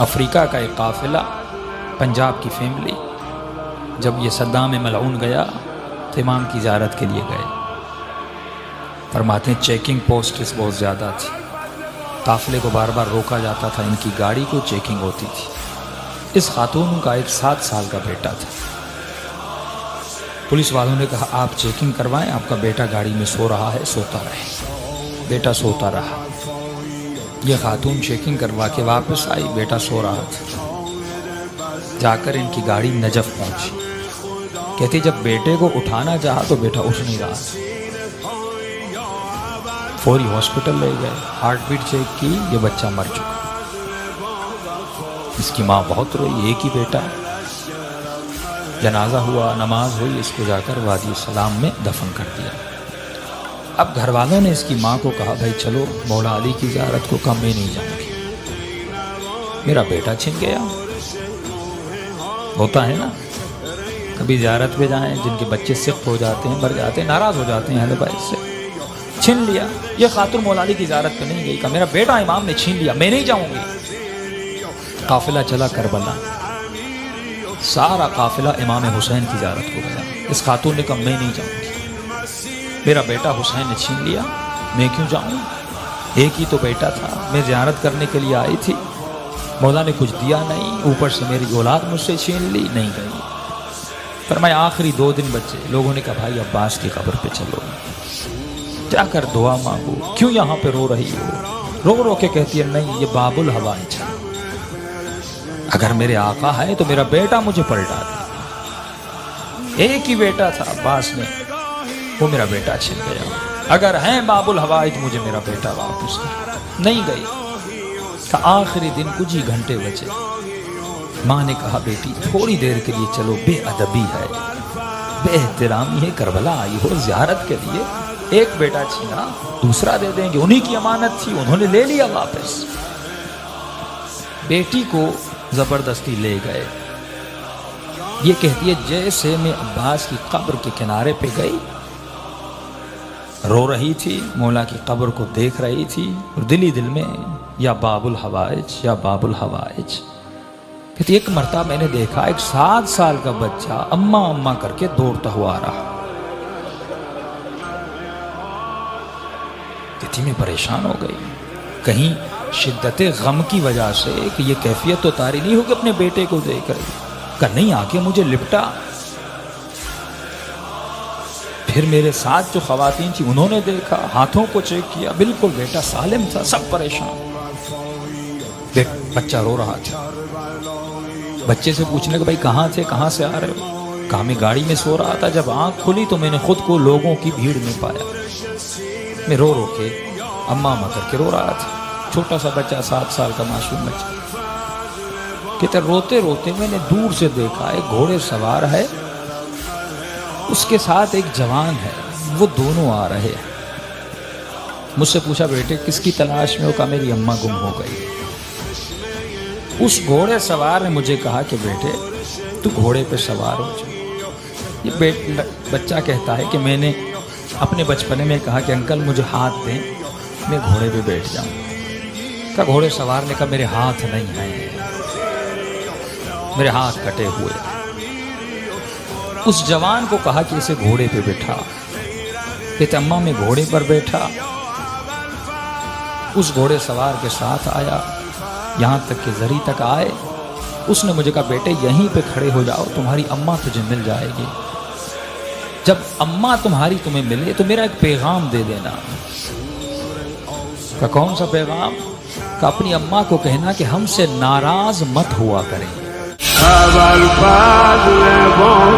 افریقہ کا ایک قافلہ، پنجاب کی فیملی، جب یہ صدام ملعون گیا تو امام کی زیارت کے لیے گئے۔ فرماتے ہیں چیکنگ پوسٹس بہت زیادہ تھی، قافلے کو بار بار روکا جاتا تھا، ان کی گاڑی کو چیکنگ ہوتی تھی۔ اس خاتون کا ایک 7 سال کا بیٹا تھا۔ پولیس والوں نے کہا آپ چیکنگ کروائیں، آپ کا بیٹا گاڑی میں سو رہا ہے، سوتا رہے۔ بیٹا سوتا رہا۔ یہ خاتون چیکنگ کروا کے واپس آئی، بیٹا سو رہا تھا۔ جا کر ان کی گاڑی نجف پہنچی۔ کہتی جب بیٹے کو اٹھانا چاہا تو بیٹا اٹھ نہیں رہا۔ فوری ہاسپٹل لے گئے، ہارٹ بیٹ چیک کی، یہ بچہ مر چکا۔ اس کی ماں بہت روئی، ایک ہی بیٹا۔ جنازہ ہوا، نماز ہوئی، اس کو جا کر وادی السلام میں دفن کر دیا۔ اب گھر والوں نے اس کی ماں کو کہا بھائی چلو مولا علی کی زیارت کو، کہا میں نہیں جاؤں گی، میرا بیٹا چھن گیا۔ ہوتا ہے نا، کبھی زیارت پہ جائیں، جن کے بچے سخت ہو جاتے ہیں، مر جاتے ہیں، ناراض ہو جاتے ہیں اہل بیت سے، چھین لیا۔ یہ خاتون مولا علی کی زیارت پہ نہیں گئی، کہا میرا بیٹا امام نے چھین لیا، میں نہیں جاؤں گی۔ قافلہ چلا کربلا، سارا قافلہ امام حسین کی زیارت کو گیا۔ اس خاتون نے کہا میں نہیں جاؤں گی، میرا بیٹا حسین نے چھین لیا، میں کیوں جاؤں؟ ایک ہی تو بیٹا تھا، میں زیارت کرنے کے لیے آئی تھی، مولا نے کچھ دیا نہیں، اوپر سے میری اولاد مجھ سے چھین لی، نہیں گئی۔ فرمایا آخری 2 دن بچے، لوگوں نے کہا بھائی عباس کی قبر پہ چلو، جا کر دعا مانگو، کیوں یہاں پہ رو رہی ہو؟ رو رو کے کہتی ہے نہیں، یہ باب الحوائج ہے، اگر میرے آقا ہے تو میرا بیٹا مجھے پلٹا دے۔ ایک ہی بیٹا تھا عباس میں، وہ میرا بیٹا چھن گیا، اگر ہیں باب الحوائج مجھے میرا بیٹا واپس کر۔ نہیں گئی۔ آخری دن کچھ ہی گھنٹے بچے، ماں نے کہا بیٹی تھوڑی دیر کے لیے چلو، بے ادبی ہے، بے احترامی ہے، کربلا آئی ہو زیارت کے لیے، ایک بیٹا چھینا دوسرا دے دیں گے، انہی کی امانت تھی، انہوں نے لے لیا واپس۔ بیٹی کو زبردستی لے گئے۔ یہ کہتی ہے جیسے میں عباس کی قبر کے کنارے پہ گئی، رو رہی تھی، مولا کی قبر کو دیکھ رہی تھی، اور دلی دل میں یا باب الحوائج یا باب الحوائج۔ کہتی ایک مرتبہ میں نے دیکھا ایک 7 سال کا بچہ اماں اماں کر کے دوڑتا ہوا آ رہا۔ کہتی میں پریشان ہو گئی، کہیں شدت غم کی وجہ سے کہ یہ کیفیت تو طاری نہیں ہو کہ اپنے بیٹے کو دیکھ رہی، کہ نہیں آ کے مجھے لپٹا۔ پھر میرے ساتھ جو خواتین تھی انہوں نے دیکھا، ہاتھوں کو چیک کیا، بالکل بیٹا سالم تھا، سب پریشان۔ بچہ رو رہا تھا۔ بچے سے پوچھنے کہ بھائی کہاں تھے، کہاں سے آ رہے ہو؟ کہا میں گاڑی میں سو رہا تھا، جب آنکھ کھلی تو میں نے خود کو لوگوں کی بھیڑ میں پایا، میں رو رو کے اماں اماں کر کے رو رہا تھا۔ چھوٹا سا بچہ، 7 سال کا معصوم بچہ۔ کہتے روتے روتے میں نے دور سے دیکھا ایک گھوڑے سوار ہے، اس کے ساتھ ایک جوان ہے، وہ دونوں آ رہے ہیں۔ مجھ سے پوچھا بیٹے کس کی تلاش میں ہو؟ کہا میری اماں گم ہو گئی۔ اس گھوڑے سوار نے مجھے کہا کہ بیٹے تو گھوڑے پہ سوار ہو جا۔ یہ بچہ کہتا ہے کہ میں نے اپنے بچپنے میں کہا کہ انکل مجھے ہاتھ دیں، میں گھوڑے پہ بیٹھ جاؤں۔ کہا گھوڑے سوار نے کہا میرے ہاتھ نہیں ہیں، میرے ہاتھ کٹے ہوئے۔ اس جوان کو کہا کہ اسے گھوڑے پہ بٹھا۔ کہتے اماں میں گھوڑے پر بیٹھا، اس گھوڑے سوار کے ساتھ آیا، یہاں تک کہ زری تک آئے۔ اس نے مجھے کہا بیٹے یہیں پہ کھڑے ہو جاؤ، تمہاری اماں تجھے مل جائے گی، جب اماں تمہاری تمہیں ملے تو میرا ایک پیغام دے دینا۔ کہ کون سا پیغام؟ کہ اپنی اماں کو کہنا کہ ہم سے ناراض مت ہوا کریں۔ Aval Padre, bon,